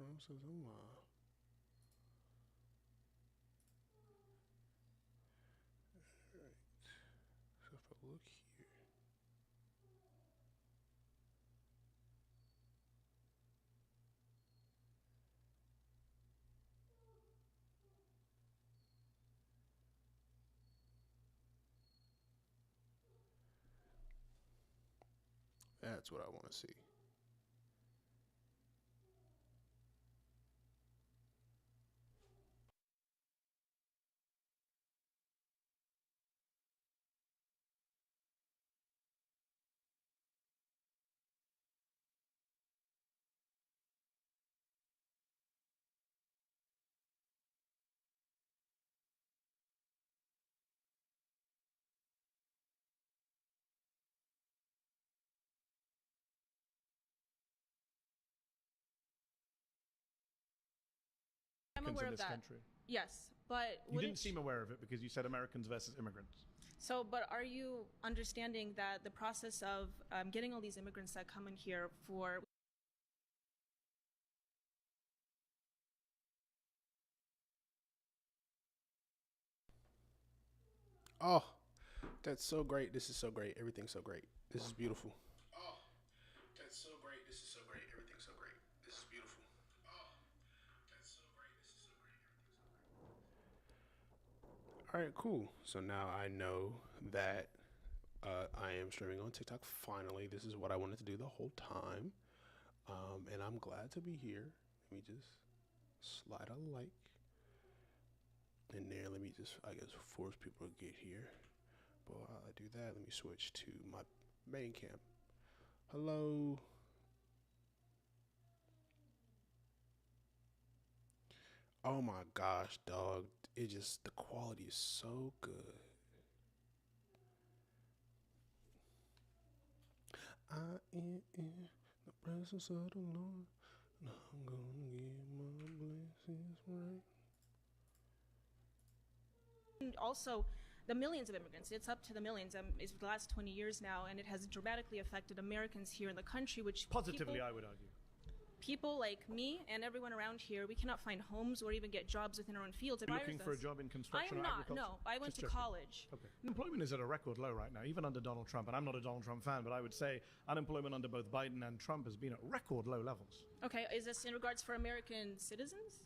process. Oh my. Alright. So if I look here. That's what I want to see. I'm Americans aware in of this that. country. Yes, but You didn't seem aware of it because you said Americans versus immigrants. So, but are you understanding that the process of getting all these immigrants that come in here for Oh, that's so great. This is so great. Everything's so great. This is beautiful. Oh, that's so great. This is so great. Everything's so great. This is beautiful. Oh, that's so great. This is so great. Everything's so great. All right, cool. So now I know that I am streaming on TikTok. Finally, this is what I wanted to do the whole time. And I'm glad to be here. Let me just slide a like in there. Let me just, I guess, force people to get here. But while I do that, let me switch to my main cam. Hello. Oh my gosh, dog. It just, the quality is so good. I am in the presence of the Lord, and I'm gonna give my blessings right. and also the millions of immigrants? It's up to the millions. It's the last 20 years now, and it has dramatically affected Americans here in the country, which Positively, I would argue. people like me and everyone around here, we cannot find homes or even get jobs within our own fields. You're looking for a job in construction I am or not. agriculture? No, I went Just to joking. college. Okay. Employment is at a record low right now, even under Donald Trump. And I'm not a Donald Trump fan, but I would say unemployment under both Biden and Trump has been at record low levels. Okay, is this in regards for American citizens?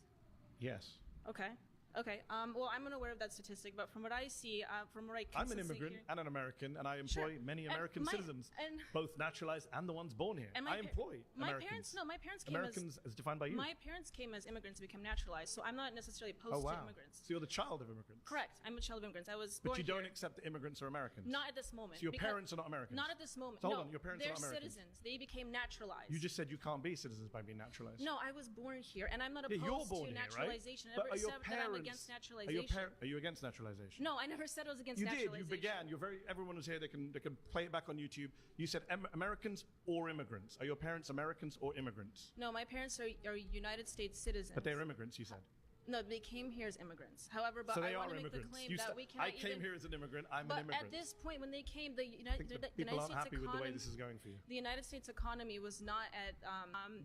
Yes. Okay. Okay. Well, I'm unaware of that statistic, but from what I see, from what I I'm an consistently immigrant hear, and an American, and I Sure. employ many And American my- citizens, and- both naturalized and the ones born here. And I employ my Americans. parents. No, my parents came Americans as defined by you. My parents came as immigrants to become naturalized, so I'm not necessarily opposed Oh, to wow. immigrants. So you're the child of immigrants. Correct. I'm a child of immigrants. I was But born you don't here. accept that immigrants are Americans. Not at this moment. So your because- parents are not Americans? Not at this moment. So hold no, on, your parents are they're not Americans? citizens. They became naturalized. You just said you can't be citizens by being naturalized. No, I was born here, and I'm not Yeah, opposed you're born to here, right? naturalization. I But never are your said that I'm parents against naturalization. Are you against naturalization? No, I never said I was against You did. naturalization. You began. Everyone was here. They can play it back on YouTube. You said Americans or immigrants. Are your parents Americans or immigrants? No, my parents are United States citizens. But they're immigrants. You said. No, they came here as immigrants. However, but So I they want are to make the immigrants. claim that we cannot I came even, here as an immigrant. I'm But an immigrant. at this point, when they came, the I think United, that the people United aren't States happy economy, with the way this is going for you. the United States economy was not at.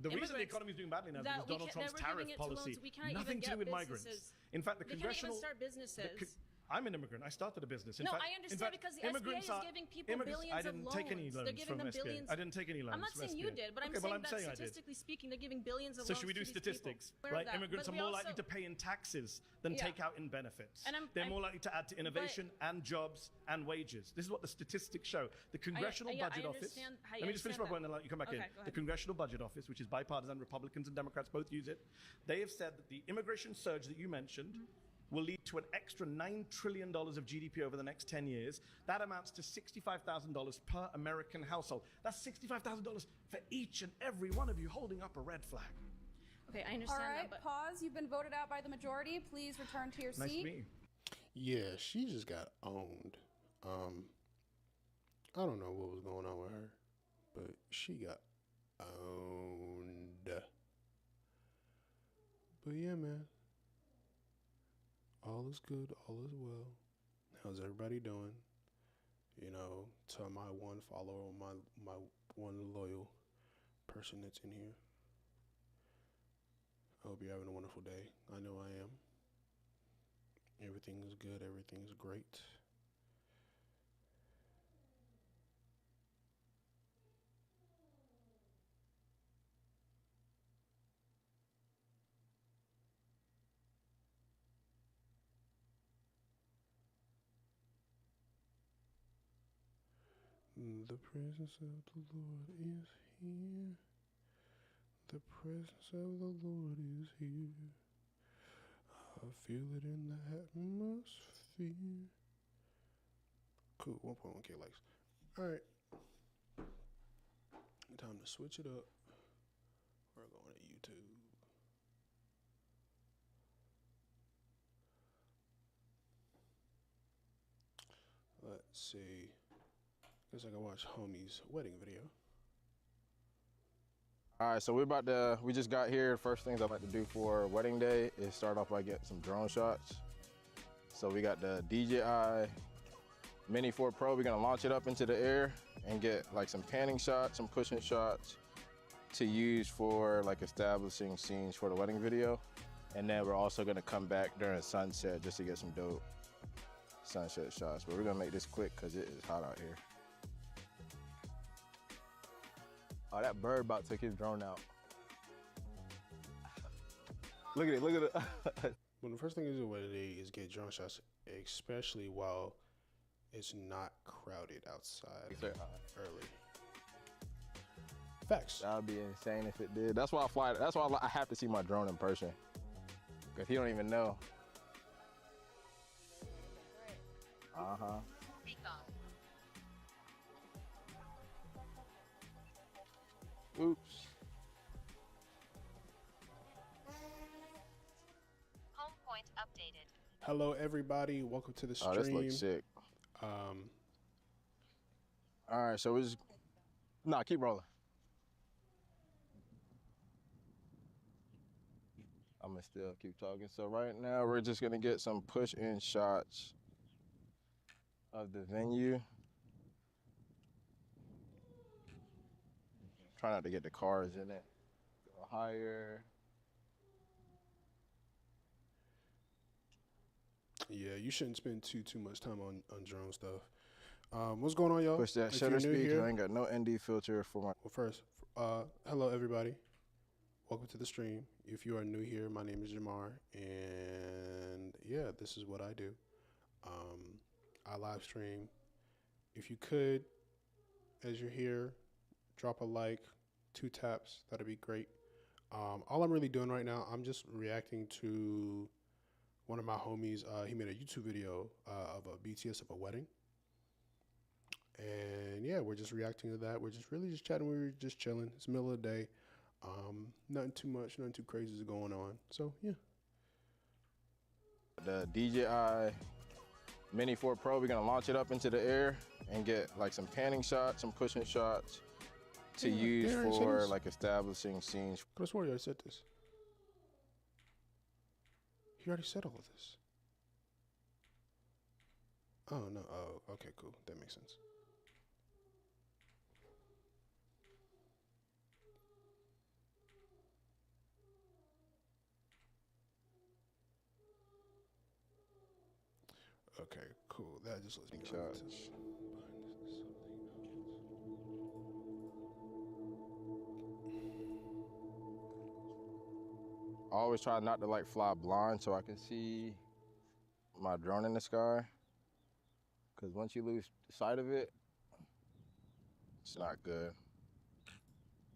The reason the economy is doing badly now is because Donald Trump's tariff policy. Nothing to do with migrants. In fact, the we congressional. can't even start businesses. I'm an immigrant. I started a business. No, I understand because the SBA is giving people billions I didn't of take any loans. loans They're giving from them SBA. billions. I didn't take any loans. I'm not from saying you SBA. did, but I'm Okay, saying well, that I did. statistically speaking, they're giving billions of So loans should we do to these people. statistics? Aware of Right? that. Immigrants But are we more also- likely to pay in taxes than Yeah. take out in benefits. And They're more likely to add to innovation and jobs and wages. This is what the statistics show. The Congressional yeah, I Budget understand- Office. I Let me just finish my understand point and then let you come back Okay, in. go The ahead. Congressional Budget Office, which is bipartisan, Republicans and Democrats both use it. They have said that the immigration surge that you mentioned will lead to an extra $9 trillion of GDP over the next 10 years. That amounts to $65,000 per American household. That's $65,000 for each and every one of you holding up a red flag. Okay, I All understand right, that, but pause. You've been voted out by the majority. Please return to your Nice seat. to meet you. Yeah, she just got owned. I don't know what was going on with her, but she got owned. But yeah, man. All is good, all is well. How's everybody doing? You know, to my one follower, my one loyal person that's in here. I hope you're having a wonderful day. I know I am. Everything is good. Everything is great. The presence of the Lord is here. The presence of the Lord is here. I feel it in the atmosphere. Cool, 1.1K likes. Alright. Time to switch it up. We're going to YouTube. Let's see. Guess I can watch homie's wedding video. All right, so we just got here. First things I'd like to do for wedding day is start off by getting some drone shots. So we got the DJI Mini 4 Pro. We're gonna launch it up into the air and get like some panning shots, some pushing shots to use for like establishing scenes for the wedding video. And then we're also gonna come back during sunset just to get some dope sunset shots. But we're gonna make this quick because it is hot out here. Oh, that bird about took his drone out. Look at it, look at it. Well, the first thing to do with it is get drone shots, especially while it's not crowded outside early. Facts. That would be insane if it did. That's why I have to see my drone in person. Because he don't even know. Uh-huh. Oops. Home point updated. Hello, everybody. Welcome to the stream. Oh, this looks sick. All right, so keep rolling. I'm gonna still keep talking. So right now we're just gonna get some push-in shots of the venue. Try not to get the cars in it. Go higher. Yeah, you shouldn't spend too much time on drone stuff. What's going on, y'all? Push that If shutter you're new speed. here- I ain't got no ND filter for my. Well, first, hello, everybody. Welcome to the stream. If you are new here, my name is Jamar, and yeah, this is what I do. I live stream. If you could, as you're here, drop a like, 2 taps. That'd be great. All I'm really doing right now, I'm just reacting to one of my homies. He made a YouTube video of a BTS of a wedding. And yeah, we're just reacting to that. We're just really just chatting. We're just chilling. It's the middle of the day. Nothing too much, nothing too crazy is going on. So yeah. The DJI Mini 4 Pro, we're gonna launch it up into the air and get like some panning shots, some pushing shots to use for like establishing scenes. But I swear you already said this. He already said all of this. Oh no. Oh, okay, cool. That makes sense. Okay, cool. That just lets me go. I always try not to like fly blind so I can see my drone in the sky. Cause once you lose sight of it, it's not good.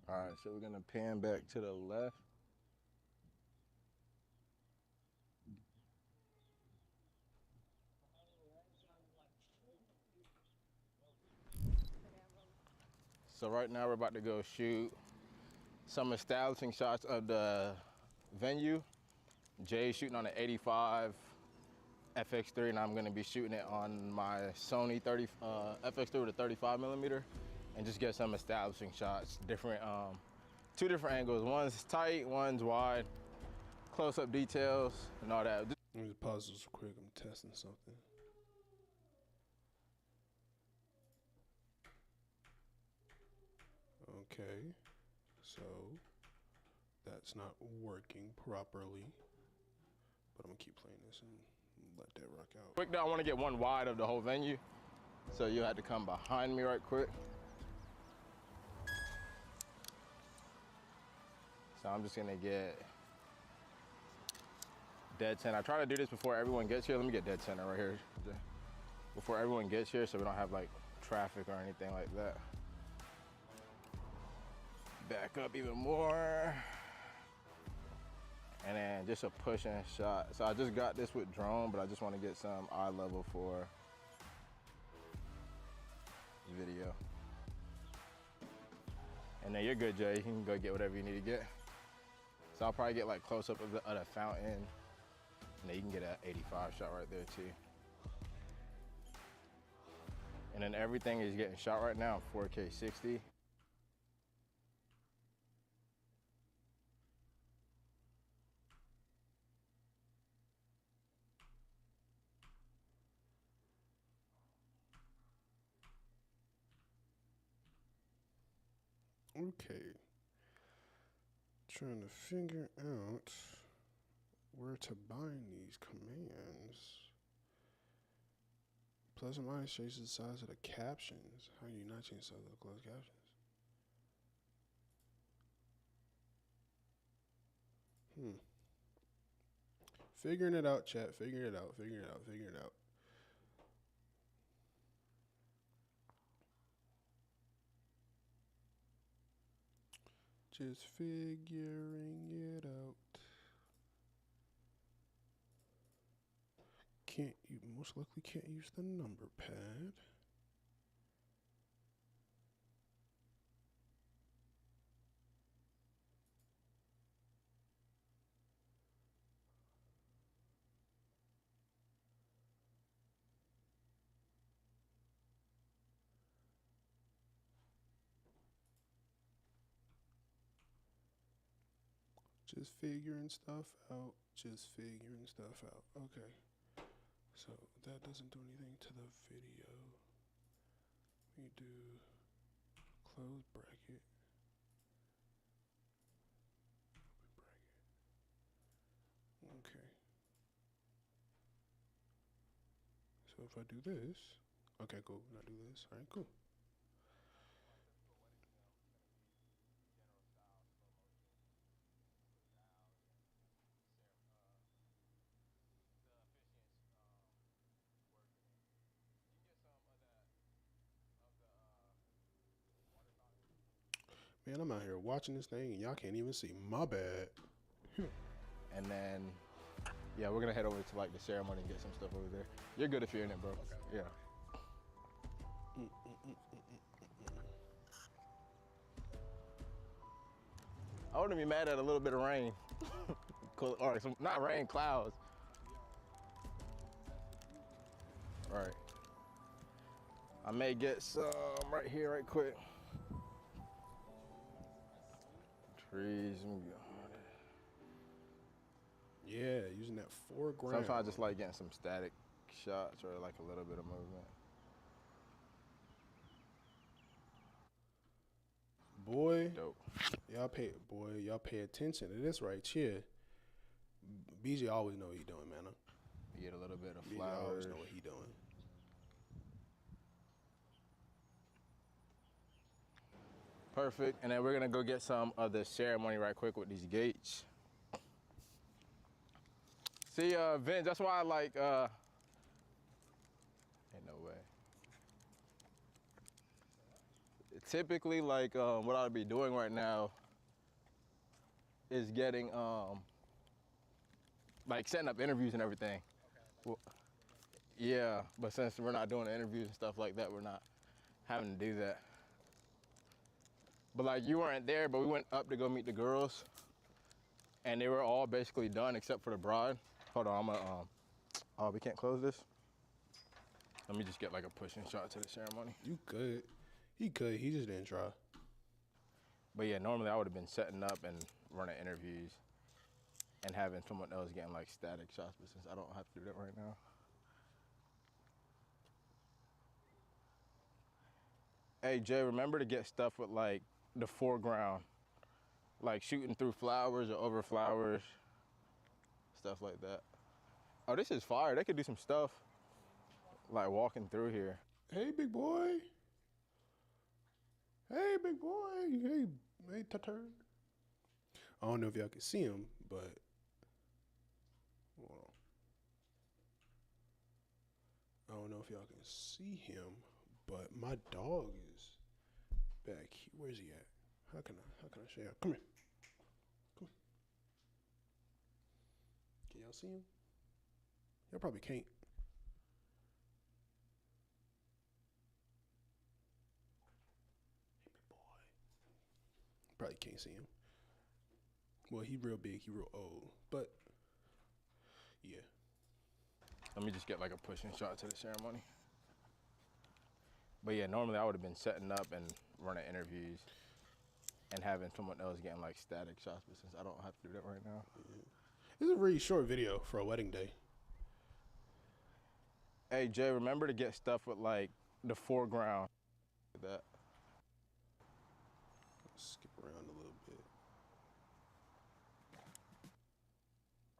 All right, so we're gonna pan back to the left. So right now we're about to go shoot some establishing shots of the venue. Jay's shooting on an 85 FX3 and I'm gonna be shooting it on my Sony FX3 with a 35 millimeter and just get some establishing shots, different, 2 different angles. One's tight, one's wide, close-up details and all that. Let me just pause this real quick. I'm testing something. Okay, so that that's not working properly. But I'm gonna keep playing this and let that rock out. Quick though, I want to get one wide of the whole venue. So you had to come behind me right quick. So I'm just gonna get dead center. I try to do this before everyone gets here. Let me get dead center right here. Before everyone gets here so we don't have like traffic or anything like that. Back up even more. And then just a push and shot. So I just got this with drone, but I just want to get some eye level for video. And then you're good, Jay. You can go get whatever you need to get. So I'll probably get like close up of the fountain. And then you can get an 85 shot right there too. And then everything is getting shot right now, 4K 60. Okay. Trying to figure out where to bind these commands. Plus or minus changes the size of the captions. How do you not change the size of the closed captions? Figuring it out, chat. Figuring it out. Figuring it out. Figuring it out. Just figuring it out. You most likely can't use the number pad. Just figuring stuff out. Just figuring stuff out. Okay. So that doesn't do anything to the video. We do close bracket. Open bracket. Okay. So if I do this, okay, cool. Not do this. All right, cool. Man, I'm out here watching this thing and y'all can't even see. My bad. And then, yeah, we're gonna head over to like the ceremony and get some stuff over there. You're good if you're in it, bro. Okay. Yeah. I wouldn't be mad at a little bit of rain. Or some, not rain, clouds. All right. I may get some right here, right quick. Trees. Yeah, using that foreground. Sometimes I just like getting some static shots or like a little bit of movement. Boy, Dope. y'all pay attention to this right here. BJ always know what he doing, man. You get a little bit of BJ flowers. always know what he doing. Perfect. And then we're gonna go get some of the ceremony right quick with these gates. See, Vince, that's why I like, ain't no way. Typically, like, what I'd be doing right now is getting, like, setting up interviews and everything. Well, yeah, but since we're not doing interviews and stuff like that, we're not having to do that. But like, you weren't there, but we went up to go meet the girls, and they were all basically done except for the bride. Hold on, I'm gonna, oh, we can't close this? Let me just get like a pushing shot to the ceremony. You could. He could. He just didn't try. But yeah, normally I would have been setting up and running interviews and having someone else getting like static shots, but since I don't have to do that right now. Hey Jay, remember to get stuff with like the foreground like shooting through flowers or over flowers, stuff like that. Oh, this is fire. They could do some stuff like walking through here. Hey, big boy. Hey, big boy. Hey, Tutter. I don't know if y'all can see him, but hold on. I don't know if y'all can see him, but my dog is back here. Where's he at? How can I show y'all? Come here. Come here. Can y'all see him? Y'all probably can't. Hey, big boy. Probably can't see him. Well, he real big, he real old, but yeah. Let me just get like a pushing shot to the ceremony. But yeah, normally I would have been setting up and running interviews and having someone else getting like static shots, but since I don't have to do that right now. This is a really short video for a wedding day. Hey Jay, remember to get stuff with like the foreground. That. Skip around a little bit.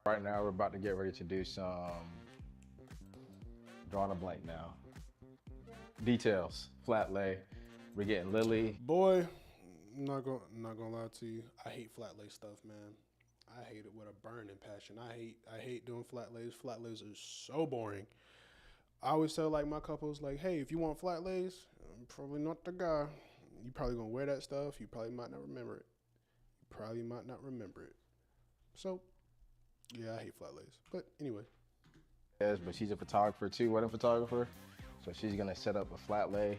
Right now we're about to get ready to do some, drawing a blank now. Details, flat lay. We're getting Lily. Boy, not gonna lie to you. I hate flat lay stuff, man. I hate it with a burning passion. I hate doing flat lays. Flat lays are so boring. I always tell like my couples, like, hey, if you want flat lays, I'm probably not the guy. You probably gonna wear that stuff. You probably might not remember it. So, yeah, I hate flat lays. But anyway. Yes, but she's a photographer too, wedding photographer. So she's gonna set up a flat lay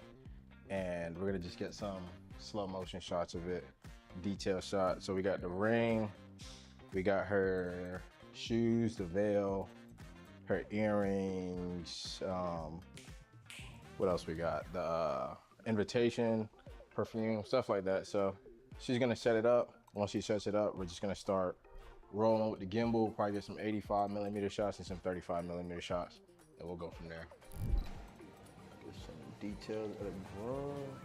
and we're gonna just get some slow motion shots of it, detail shots. So we got the ring, we got her shoes, the veil, her earrings, what else we got? The invitation, perfume, stuff like that. So she's gonna set it up. Once she sets it up, we're just gonna start rolling with the gimbal, probably get some 85mm shots and some 35mm shots, and we'll go from there. Get some details of the groom.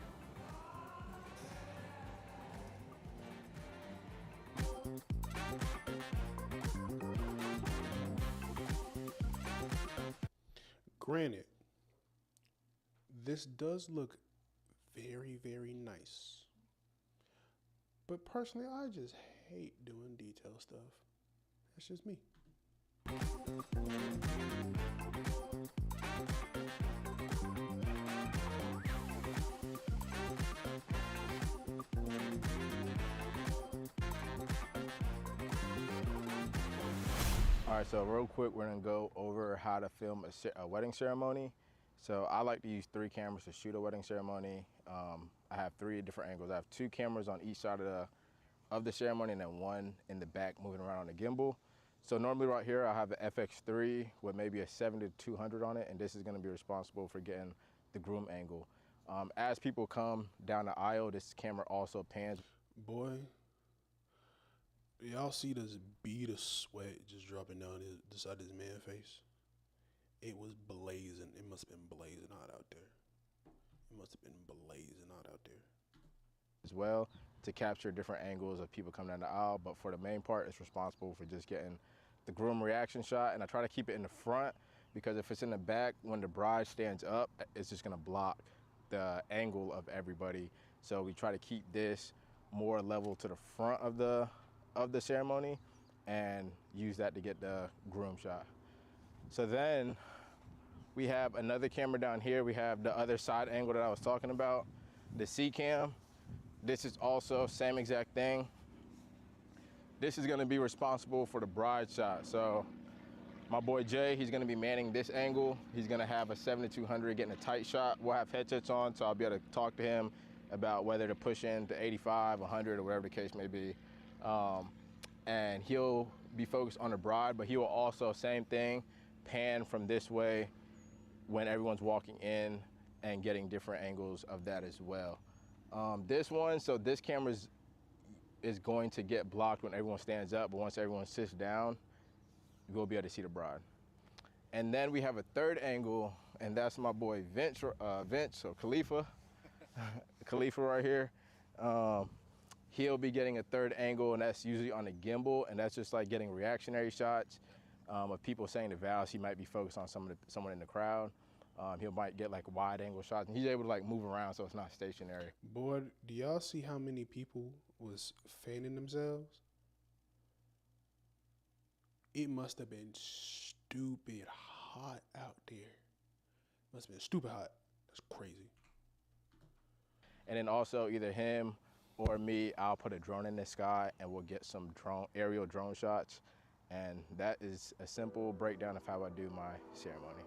Granted, this does look very, very nice. But personally, I just hate doing detail stuff. That's just me. All right, so real quick, we're gonna go over how to film a wedding ceremony. So I like to use 3 cameras to shoot a wedding ceremony. I have 3 different angles. I have 2 cameras on each side of the ceremony and then 1 in the back moving around on the gimbal. So normally right here, I have the FX3 with maybe a 70-200 on it, and this is gonna be responsible for getting the groom angle. As people come down the aisle, this camera also pans. Boy, y'all see this bead of sweat just dropping down the side of this man's face? It was blazing. It must have been blazing hot out there. As well to capture different angles of people coming down the aisle, but for the main part, it's responsible for just getting the groom reaction shot, and I try to keep it in the front because if it's in the back, when the bride stands up, it's just gonna block the angle of everybody. So we try to keep this more level to the front of the ceremony and use that to get the groom shot. So then we have another camera down here. We have the other side angle that I was talking about, the C-cam. This is also same exact thing. This is gonna be responsible for the bride shot. So my boy Jay, he's gonna be manning this angle. He's gonna have a 70-200 getting a tight shot. We'll have headsets on, so I'll be able to talk to him about whether to push in to 85, 100, or whatever the case may be. And he'll be focused on the bride, but he will also, same thing, pan from this way when everyone's walking in and getting different angles of that as well. This camera is going to get blocked when everyone stands up, but once everyone sits down, you'll be able to see the bride. And then we have a third angle, and that's my boy Vince or Khalifa. Khalifa right here. he'll be getting a third angle, and that's usually on a gimbal, and that's just like getting reactionary shots of people saying the vows. He might be focused on someone in the crowd. He might get like wide angle shots, and he's able to like move around so it's not stationary. Boy, do y'all see how many people was fanning themselves? It must have been stupid hot out there. Must have been stupid hot. That's crazy. And then also either him or me, I'll put a drone in the sky and we'll get some aerial drone shots. And that is a simple breakdown of how I do my ceremony.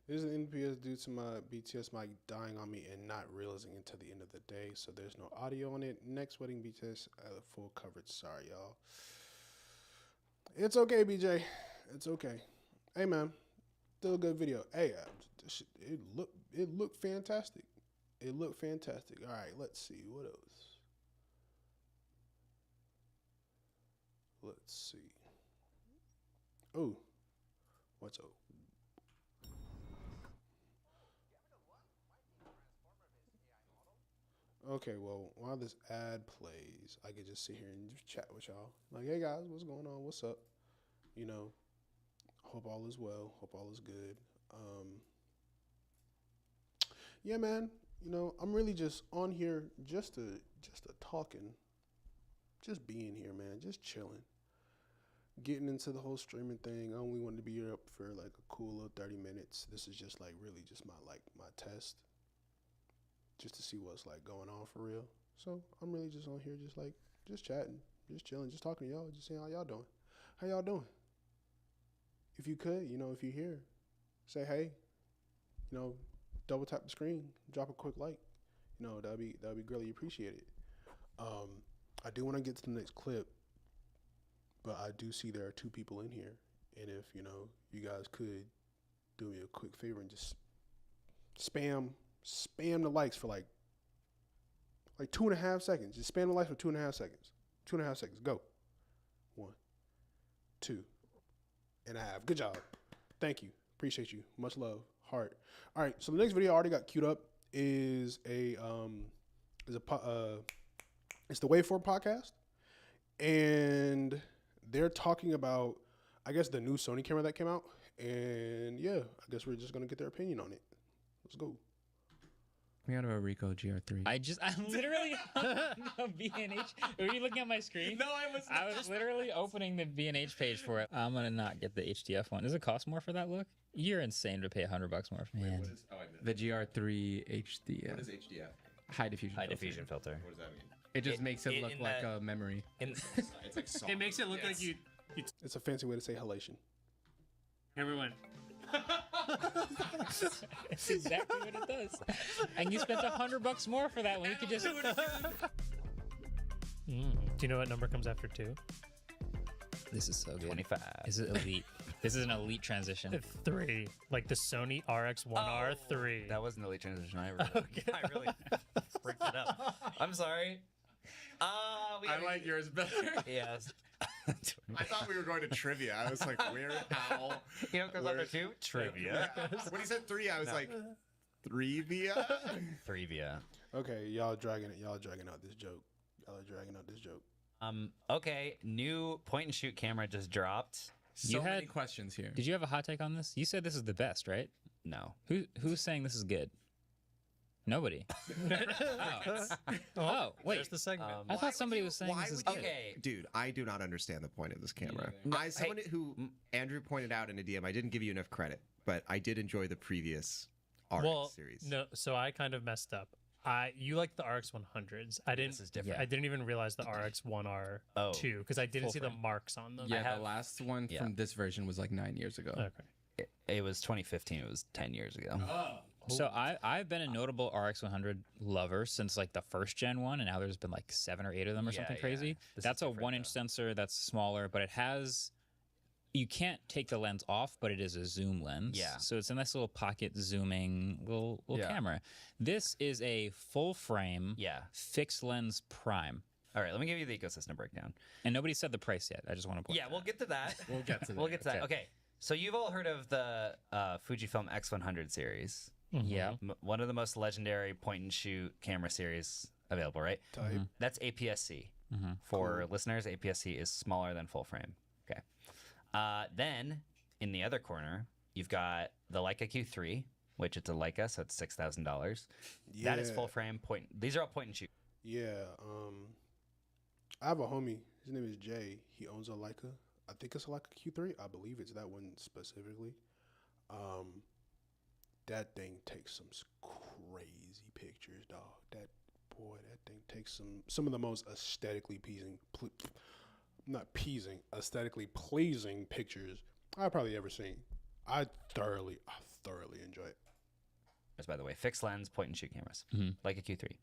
This is an NPS due to my BTS mic dying on me and not realizing until the end of the day, so there's no audio on it. Next wedding BTS, full coverage. Sorry, y'all. It's okay, BJ. It's okay. Hey, man. Still a good video. Hey, it looked fantastic. It looked fantastic. All right, let's see. What else? Let's see. Oh, what's up? Okay, well, while this ad plays, I could just sit here and just chat with y'all. Like, hey guys, what's going on? What's up? You know, hope all is well. Hope all is good. Yeah, man. You know, I'm really just on here just to talking, just being here, man, just chilling, getting into the whole streaming thing. I only wanted to be here up for like a cool little 30 minutes. This is just like really just my test, just to see what's like going on for real. So I'm really just on here, just chatting, just chilling, just talking to y'all, just seeing how y'all doing. How y'all doing? If you could, you know, if you're here, say hey. You know, double tap the screen, drop a quick like. You know, that'd be greatly appreciated. I do want to get to the next clip, but I do see there are 2 people in here, and if you know, you guys could do me a quick favor and just spam the likes for like 2.5 seconds. Just spam the likes for 2.5 seconds. 2.5 seconds. Go. 1, 2.5. Good job. Thank you. Appreciate you. Much love. Heart. All right. So the next video I already got queued up is it's the Wave 4 podcast, and they're talking about, I guess, the new Sony camera that came out, and yeah, I guess we're just gonna get their opinion on it. Let's go. We got a Ricoh GR3. I'm literally no B&H. Were you looking at my screen? No, I was. I was literally opening the B&H page for it. I'm gonna not get the HDF one. Does it cost more for that look? You're insane to pay $100 more for Man. that. The GR3 HDF. What is HDF? High diffusion. High filter. diffusion filter. What does that mean? It just makes it look in like the- a memory. It's like soft. It makes it look like you. It's a fancy way to say halation. Everyone. That's exactly what it does. And you spent $100 more for that one. You could just. Do you know what number comes after 2? This is so good. 25. This is elite. This is an elite transition. 3, like the Sony RX1R 3. That was an elite transition I ever heard. Okay. I really freaked it up. I'm sorry. I like yours better. Yes. I thought we were going to trivia. I was like, where, how? You know, because after 2, trivia. When he said 3, I was like, 3 via? Trivia. Okay, y'all dragging out this joke. Okay, new point and shoot camera just dropped. So many questions here. Did you have a hot take on this? You said this is the best, right? No. Who's saying this is good? Nobody. Oh, wait. There's the segment. I thought somebody was saying this is good. Okay. Dude, I do not understand the point of this camera. No, As someone who Andrew pointed out in a DM, I didn't give you enough credit, but I did enjoy the previous RX series. No, so I kind of messed up. You like the RX 100s. I didn't. This is different. I didn't even realize the RX 1R 2 because I didn't full see frame. the marks on them. Yeah, the last one from this version was like 9 years ago. Okay. It was 2015. It was 10 years ago. So I've been a notable RX 100 lover since like the first gen one, and now there's been like 7 or 8 of them or something crazy. This That's is a different, 1-inch sensor that's smaller, but it has. You can't take the lens off, but it is a zoom lens. Yeah. So it's a nice little pocket zooming little camera. This is a full frame. Fixed lens prime. All right, let me give you the ecosystem breakdown. And nobody said the price yet. I just want to point. Yeah, we'll get to that. We'll get to that. We'll get to that. Okay, so you've all heard of the Fujifilm X100 series. Yeah. One of the most legendary point and shoot camera series available, right? Type. That's APS-C. For listeners, APS-C is smaller than full frame. Okay. Then in the other corner, you've got the Leica Q3, which it's a Leica, so it's $6,000. That is full frame point. These are all point and shoot. Yeah. I have a homie. His name is Jay. He owns a Leica. I think it's a Leica Q3. I believe it's that one specifically. That thing takes some crazy pictures, dog. That thing takes some of the most aesthetically aesthetically pleasing pictures I've probably ever seen. I thoroughly enjoy it. By the way, fixed lens point and shoot cameras, like a Q3.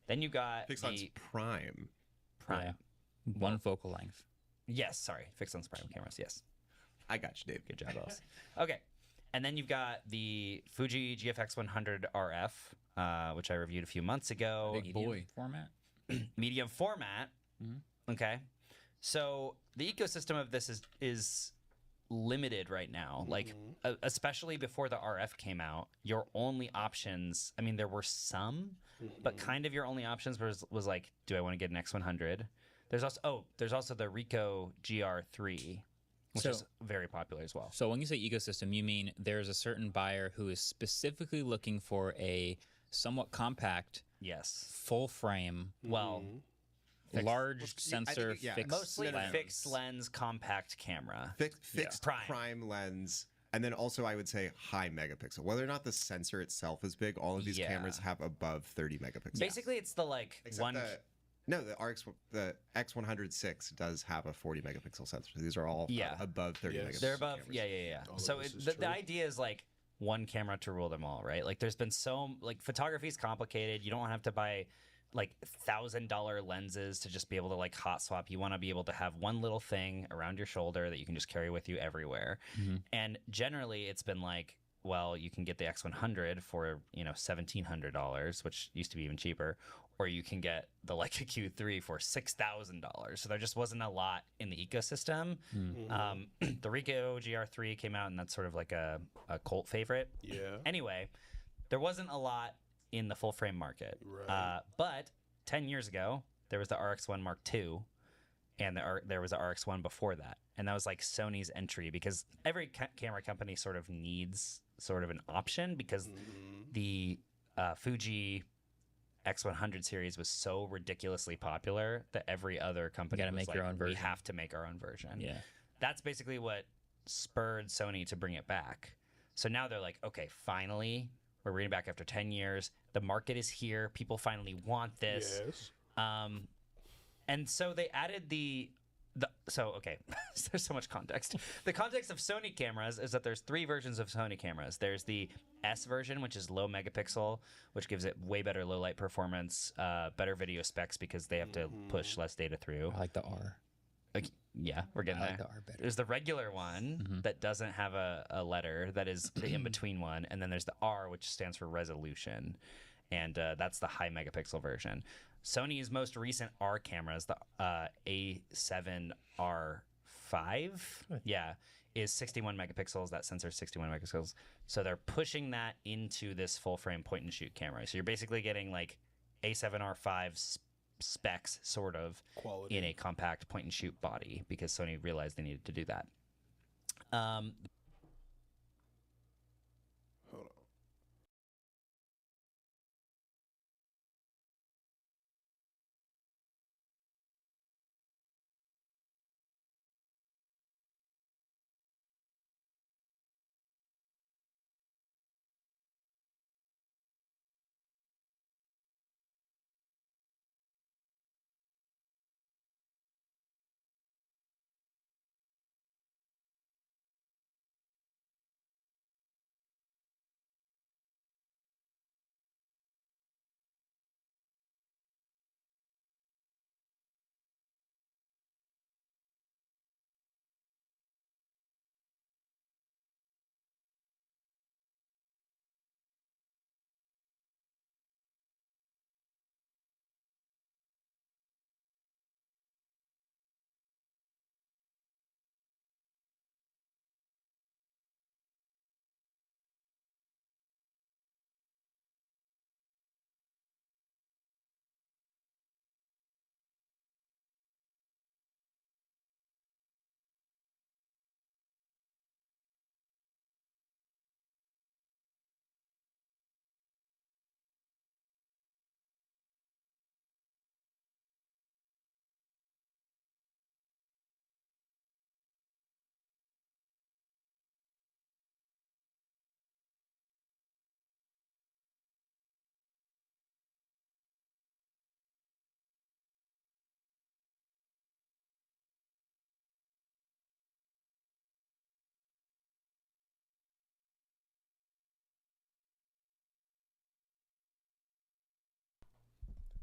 Then you got fixed lens prime. Yeah. One focal length. Yes, sorry, fixed lens prime cameras. Yes, I got you, Dave. Good job, Ellis. Okay, and then you've got the Fuji GFX 100 RF, which I reviewed a few months ago. Big boy format. Medium format. Okay, so the ecosystem of this is limited right now. Like, especially before the RF came out, your only options, I mean, there were some, but kind of your only options was like, do I want to get an X100? There's also the Ricoh GR3, which is very popular as well. So when you say ecosystem, you mean there's a certain buyer who is specifically looking for a somewhat compact, full frame, large sensor, fixed mostly lens. fixed lens compact camera. Fixed prime lens. And then also I would say high megapixel. Whether or not the sensor itself is big, all of these cameras have above 30 megapixels. Basically, it's the the X106 does have a 40 megapixel sensor. These are all above 30 megapixels. They're above, cameras. So the idea is like one camera to rule them all, right? Like there's been photography is complicated. You don't have to buy like $1,000 lenses to just be able to like hot swap. You want to be able to have one little thing around your shoulder that you can just carry with you everywhere. And generally it's been like, well, you can get the X100 for, $1,700, which used to be even cheaper, or you can get the Leica Q3 for $6,000. So there just wasn't a lot in the ecosystem. The Ricoh GR3 came out, and that's sort of like a cult favorite. Yeah. Anyway, there wasn't a lot in the full frame market. Right. But 10 years ago, there was the RX1 Mark II, and there was the RX1 before that. And that was like Sony's entry, because every camera company sort of needs sort of an option, because the Fuji X100 series was so ridiculously popular that every other company was make like, your own version. we have to make our own version. Yeah. That's basically what spurred Sony to bring it back. So now they're like, okay, finally, we're bringing it back after 10 years. The market is here. People finally want this. Yes. And so they added okay, there's so much context. The context of Sony cameras is that there's 3 versions of Sony cameras. There's the S version, which is low megapixel, which gives it way better low light performance, better video specs because they have to push less data through. I like the R. Yeah, we're getting there. The R better. There's the regular one that doesn't have a letter, that is the in-between one, and then there's the R, which stands for resolution, and that's the high megapixel version. Sony's most recent R cameras, the A7R5, is 61 megapixels. That sensor is 61 megapixels. So they're pushing that into this full frame point and shoot camera. So you're basically getting like A7R5 specs sort of quality in a compact point and shoot body, because Sony realized they needed to do that.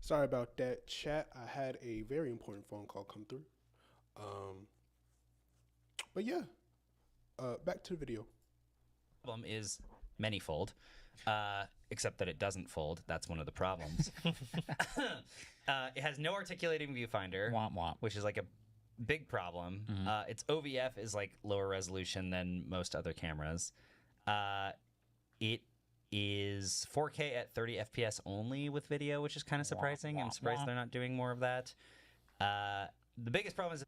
Sorry about that, chat. I had a very important phone call come through. But yeah, back to the video. Problem is manyfold, except that it doesn't fold. That's one of the problems. It has no articulating viewfinder, which is like a big problem. Its OVF is like lower resolution than most other cameras. It is 4K at 30 FPS only with video, which is kind of surprising. I'm surprised they're not doing more of that. The biggest problem is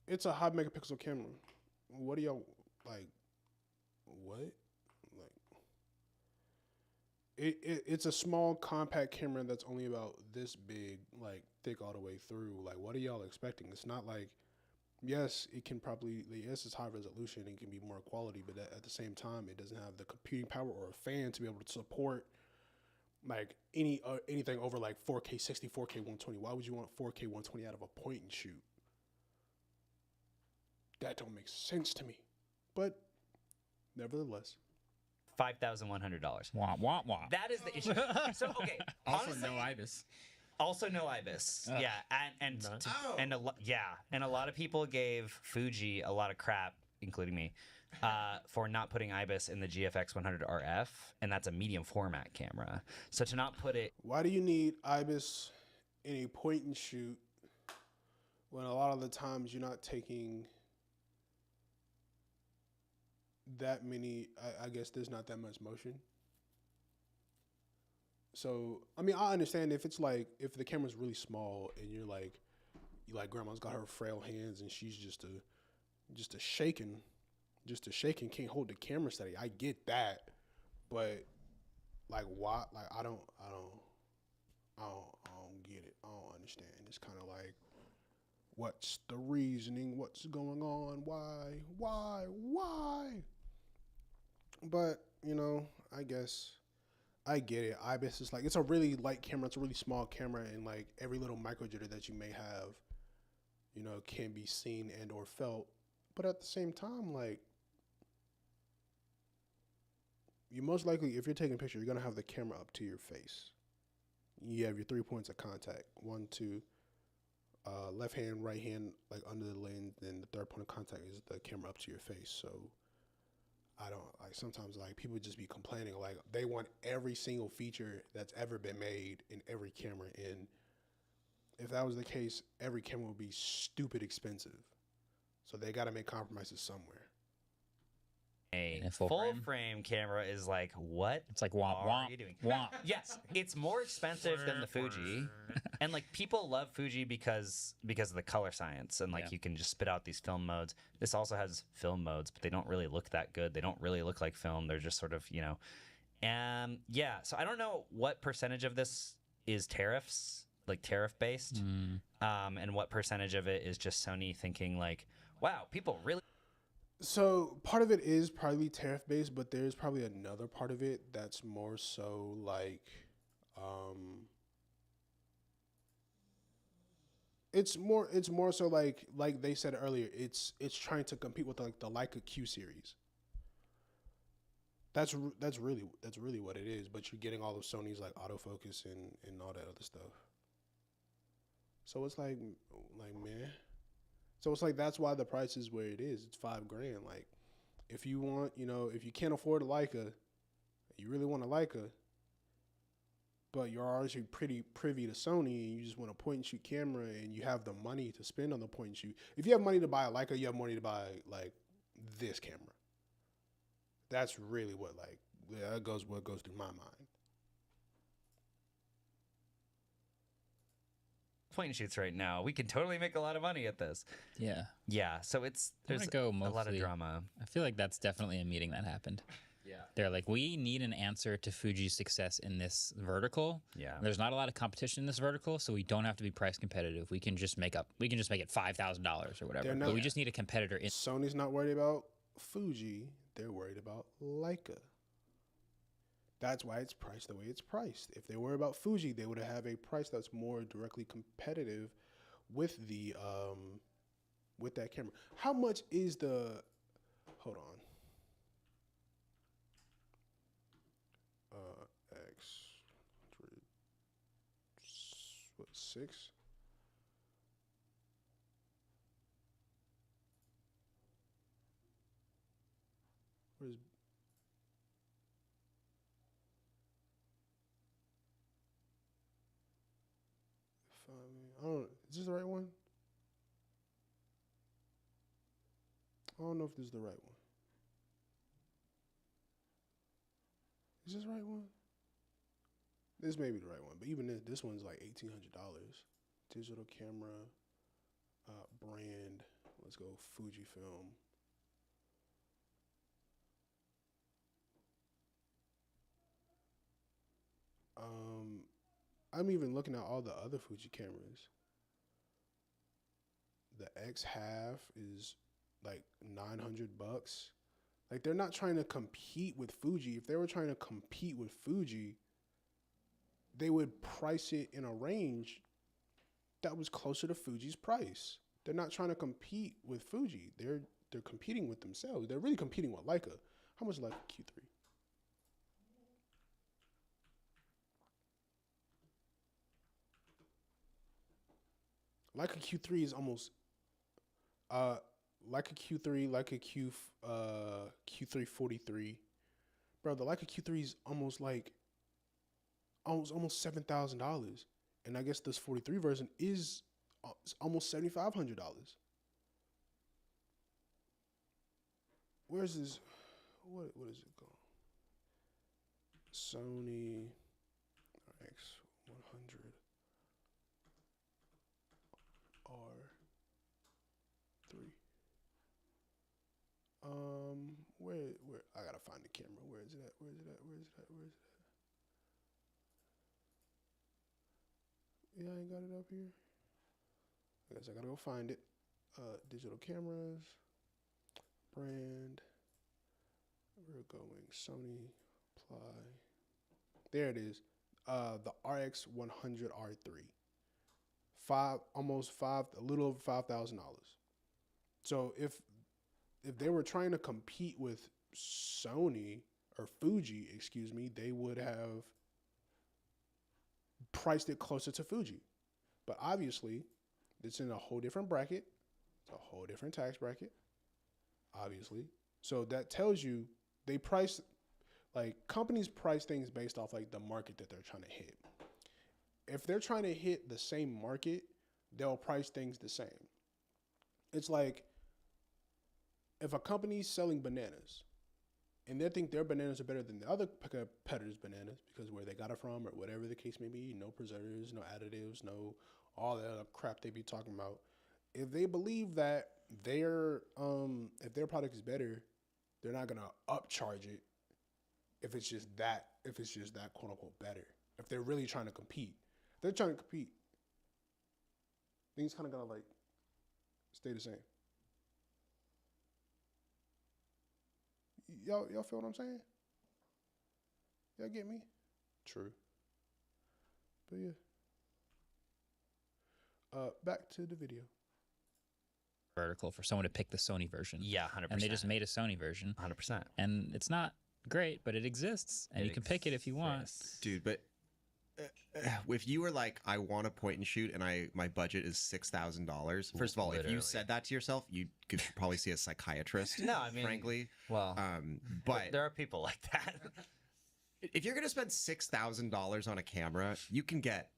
it's a high megapixel camera. What do y'all like? What? Like it's a small compact camera that's only about this big, like thick all the way through. Like, what are y'all expecting? It's not like, yes, it can probably, yes, it's high resolution and can be more quality, but at the same time, it doesn't have the computing power or a fan to be able to support like anything over like 4K 60, 4K 120. Why would you want 4K 120 out of a point and shoot? That don't make sense to me. But nevertheless, $5,100. Wah, wah, wah. That is the issue. So okay, Also, honestly, no IBIS. Also, no IBIS. Yeah, and a lot of people gave Fuji a lot of crap, including me, for not putting IBIS in the GFX 100 RF, and that's a medium format camera. So to not put it, why do you need IBIS in a point and shoot when a lot of the times you're not taking that many? I guess there's not that much motion. So, I mean, I understand if it's like, if the camera's really small and you're like grandma's got her frail hands and she's just a shaking, can't hold the camera steady. I get that, but like, why? Like, I don't get it. I don't understand. It's kind of like, what's the reasoning? What's going on? Why? But, you know, I guess I get it. IBIS is like, it's a really light camera. It's a really small camera, and like every little micro jitter that you may have, you know, can be seen and or felt. But at the same time, like, you most likely, if you're taking a picture, you're gonna have the camera up to your face. You have your 3 points of contact, 1, 2, left hand, right hand, like under the lens. Then the third point of contact is the camera up to your face. So I don't, like, sometimes like people just be complaining like they want every single feature that's ever been made in every camera, and if that was the case, every camera would be stupid expensive. So they got to make compromises somewhere. A full frame camera is like, what? It's like womp are womp. you doing? Womp. Yes, it's more expensive than the Fuji, and like people love Fuji because of the color science, and like you can just spit out these film modes. This also has film modes, but they don't really look that good. They don't really look like film. They're just sort of, you know, yeah. So I don't know what percentage of this is tariffs, like tariff based, and what percentage of it is just Sony thinking like, wow, people really. So part of it is probably tariff based, but there's probably another part of it that's more so like, it's more so like they said earlier, it's trying to compete with like the Leica Q series. That's really what it is. But you're getting all of Sony's like autofocus and all that other stuff. So it's like man. So it's like, that's why the price is where it is. It's $5,000. Like, if you want, you know, if you can't afford a Leica, you really want a Leica, but you're already pretty privy to Sony, and you just want a point and shoot camera, and you have the money to spend on the point and shoot. If you have money to buy a Leica, you have money to buy like this camera. That's really what what goes through my mind. Point and shoots right now, we can totally make a lot of money at this. Yeah, so there's a lot of drama. I feel like that's definitely a meeting that happened. They're like, we need an answer to Fuji's success in this vertical. There's not a lot of competition in this vertical, so we don't have to be price competitive. We can just make it $5,000 or whatever. But we just need a competitor. Sony's not worried about Fuji, they're worried about Leica. That's why it's priced the way it's priced. If they were about Fuji, they would have a price that's more directly competitive with the with that camera. How much is the? Hold on. X. 6. Where's I don't. Is this the right one? I don't know if this is the right one. Is this the right one? This may be the right one, but even this one's like $1,800. Digital camera, brand. Let's go Fujifilm. I'm even looking at all the other Fuji cameras. The X1/2 is like $900. Like, they're not trying to compete with Fuji. If they were trying to compete with Fuji, they would price it in a range that was closer to Fuji's price. They're not trying to compete with Fuji. They're competing with themselves. They're really competing with Leica. How much is Leica Q3? Leica Q3 is almost Leica Q3, Leica Q3 43. Bro, the Leica Q3 is almost $7,000. And I guess this 43 version is almost $7,500. Where's this? What is it called? Sony X100 R3. Where I gotta find the camera. Where is it at? Yeah, I ain't got it up here. I guess I gotta go find it. Digital cameras, brand. We're going Sony Apply. There it is. The RX100 R3. A little over $5,000. So if they were trying to compete with Sony or Fuji, excuse me, they would have priced it closer to Fuji. But obviously, it's in a whole different bracket. It's a whole different tax bracket, obviously. So that tells you they price, like, companies price things based off like the market that they're trying to hit. If they're trying to hit the same market, they'll price things the same. It's like if a company's selling bananas and they think their bananas are better than the other competitors' bananas because where they got it from or whatever the case may be, no preservatives, no additives, no all that other crap they be talking about. If they believe that if their product is better, they're not gonna upcharge it if it's just that quote unquote better. If they're really trying to compete. If they're trying to compete, things kind of gotta like stay the same. Y'all feel what I'm saying? Y'all get me? True. But yeah. Back to the video. Vertical for someone to pick the Sony version. Yeah, 100%. And they just made a Sony version. 100%. And it's not great, but it exists, and you can pick it if you want. Dude, but if you were like, I want a point and shoot, and my budget is $6,000. First of all, if you said that to yourself, you could probably see a psychiatrist. No, I mean, frankly, well, but there are people like that. If you're gonna spend $6,000 on a camera, you can get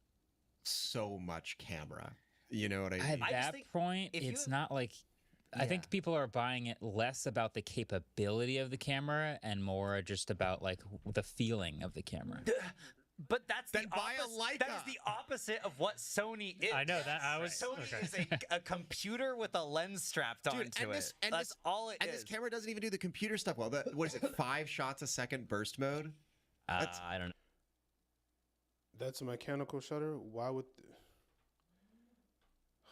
so much camera. You know what I mean? At that point, it's not like. I think people are buying it less about the capability of the camera and more just about like the feeling of the camera. But that's then buy a Leica. That is the opposite of what Sony is. I know that I was. Sony is a computer with a lens strapped onto it. That's all it is. And this camera doesn't even do the computer stuff well. What is it? 5 shots a second burst mode? I don't know. That's a mechanical shutter. Why would?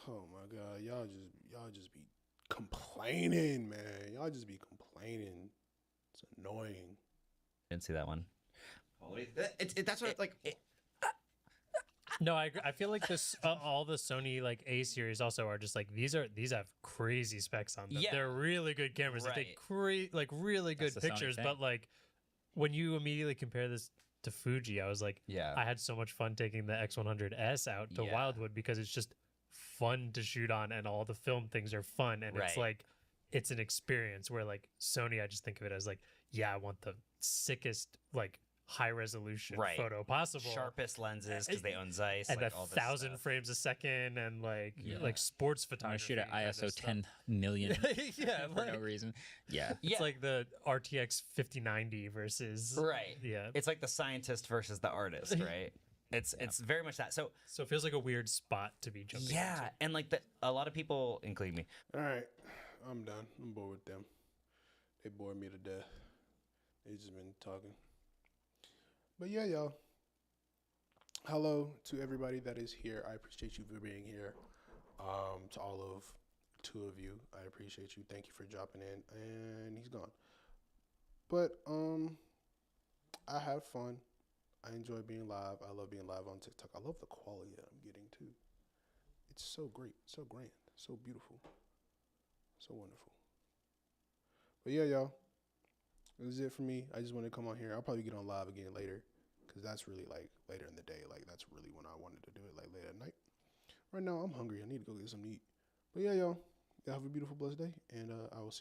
Oh my God! Y'all just be complaining, man. Y'all just be complaining. It's annoying. Didn't see that one. That's what like. No, I agree. I feel like this all the Sony like A series also are just like these have crazy specs on them. Yeah. They're really good cameras. Right. They take really good That's the Sony pictures, thing. but like when you immediately compare this to Fuji, I was like, Yeah. I had so much fun taking the X100S out to Yeah. Wildwood because it's just fun to shoot on, and all the film things are fun, and it's Right. like it's an experience. Where like Sony, I just think of it as like, yeah, I want the sickest like high resolution Right. photo possible, Sharpest lenses because they own Zeiss, and like a all this 1,000 stuff. frames a second, and like Yeah. sports I'm photography. gonna shoot at kind of ISO stuff. 10 million Yeah, for no like- reason. Yeah. It's like the RTX 5090 versus Right. Yeah, It's like the scientist versus the artist, right? It's very much that. So it feels like a weird spot to be jumping. yeah, and like a lot of people, including me. All right, I'm done. I'm bored with them. They bored me to death. They just been talking. But yeah, y'all. Hello to everybody that is here. I appreciate you for being here. To all of 2 of you, I appreciate you. Thank you for dropping in. And he's gone. But I have fun. I enjoy being live. I love being live on TikTok. I love the quality that I'm getting too. It's so great, so grand, so beautiful, so wonderful. But yeah, y'all. This is it for me. I just wanted to come on here. I'll probably get on live again later, because that's really like later in the day. Like that's really when I wanted to do it, like late at night. Right now, I'm hungry. I need to go get something to eat. But yeah, y'all have a beautiful, blessed day, and I will see